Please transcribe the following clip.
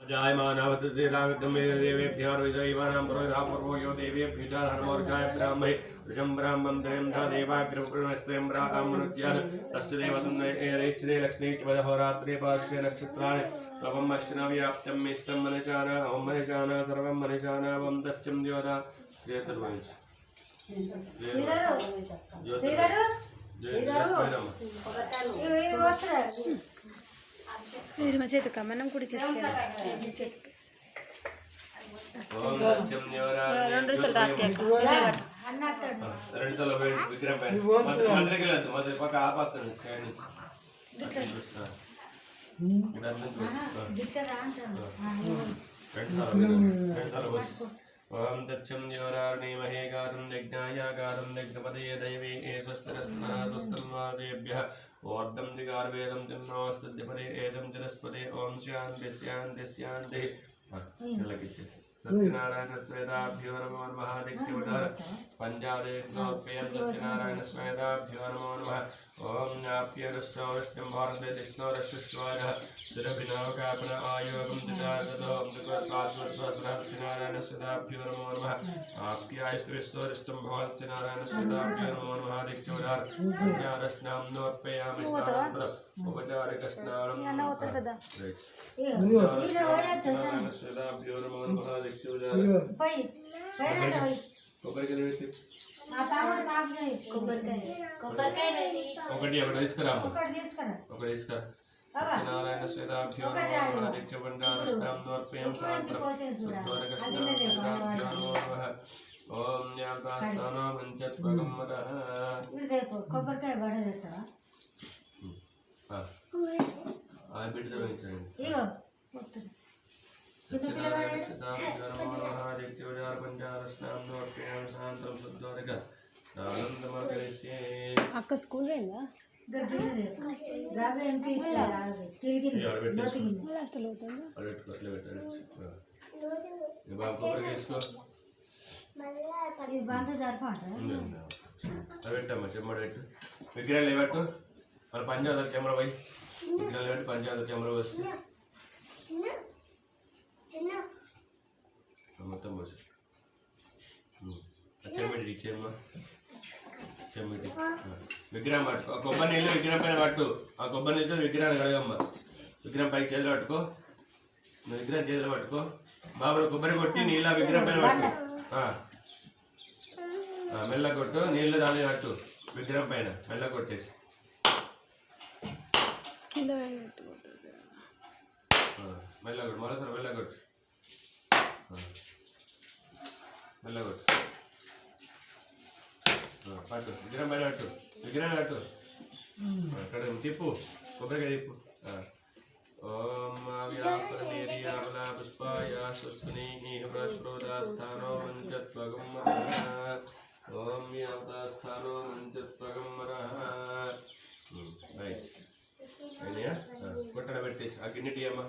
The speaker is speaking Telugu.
जायमानावदेवेभ्यो विजयमानां पुरोहितापूर्वो यो देवेभ्यो हनुमोर्चाय ब्राह्मणे वृषं ब्राह्मं त्रयं धा देवाग्रपुरणस्त्रयं ब्राह्मणोद्यान तस्य देवतन्नैश्चरे लक्ष्मी च वदहोरात्रे पार्श्वे नक्षत्राणि सर्वम् अश्विनव्याप्तं मिष्टं मनचान ओं मनचान सर्वं मनचान ओं दश्चं द्योता ज्योतिर्वंश చేతికి మనం కుడి చేతికి రెండు రోజులు రాత్రి విగ్రహం పక్క ఆపత్తాను సైడ్ నుంచి ओम दक्षं योरार्णीमहे गातं यज्ञाय गातं यज्ञपदे दैवे स्वस्तिरस्मः स्वस्तिर्मादेभ्यः ओर्धं दिगार्वेदं तिन्नोस्तद्यपदे एजं जलस्पदे ओम शान्ति शान्ति शान्तिः सत्यनारायण स्वेदाभ्यो नमो नमः दिक्तिवदार पंचादेवोपेयं सत्यनारायण स्वेदाभ्यो नमो नमः ओम नाप्यरश्चौरश्चं भारते दिष्णोरश्चवाय सुरभिनवकापन आयोगं दिदासदों दिक्वत्पात्वत्वसत्यनारायण स्वेदाभ्यो नमो नमः आप्यायस्त्रिस्तोरश्चं सत्यनारायण स्वेदाभ्यो नमो नमः दिक्तिवदार पंचादशनां नोत्पेयामि स्नानत्र उपचारिकस्नानं सत्यनारायण स्वेदाभ्यो नमो नमः दिक्तिवदार ఒకటి తీసుకురా సత్యనారాయణ శ్వేతాభ్యో నమః దీక్షపంచారష్టాం నోర్పయం ఓం జ్ఞాతాస్థానో పంచత్వగం మదః కొబ్బరికాయ పడేస్తావా ఆ బిడ్డతో వేయించండి అక్క స్కూల్ వెళ్ళా పెట్టమ్మా చెమ్మడ పెట్టు విగ్రహాలు లేవట్టు మన పంచాయతీ చెమ్మడ పోయి విగ్రహాలు పెట్టి పంచాయతీ చెమ్మడ వచ్చి మొత్తం పోసి చెమ్మిటి చెమ్మ చెమ్మిటి విగ్రహం పట్టుకో ఆ కొబ్బరి నీళ్ళు విగ్రహం పైన పట్టు ఆ కొబ్బరి నీళ్ళతో విగ్రహాన్ని కడగమ్మ విగ్రహం పైకి చేతులు పట్టుకో విగ్రహం చేతులు పట్టుకో బాబుడు కొబ్బరి కొట్టి నీళ్ళ విగ్రహం పైన పట్టు మెల్ల కొట్టు నీళ్ళు దాని పట్టు విగ్రహం పైన మెల్ల కొట్టేసి మెల్ల కొట్టు మరోసారి మెల్ల కొట్టు మెల్ల కొట్టు పట్టు విగ్రహం పైన పట్టు విగ్రహం కట్టు అక్కడ తిప్పు కొబ్బరికాయ తిప్పు ఓం వ్యాపరనేరియాబల పుష్పాయ స్వస్తిని బృహస్పృహస్థానో మంచత్వగం ఓం వ్యాపస్థానో మంచత్వగం రైట్ అయినాయా కొట్టడ పెట్టేసి ఆ గిన్నెటి అమ్మ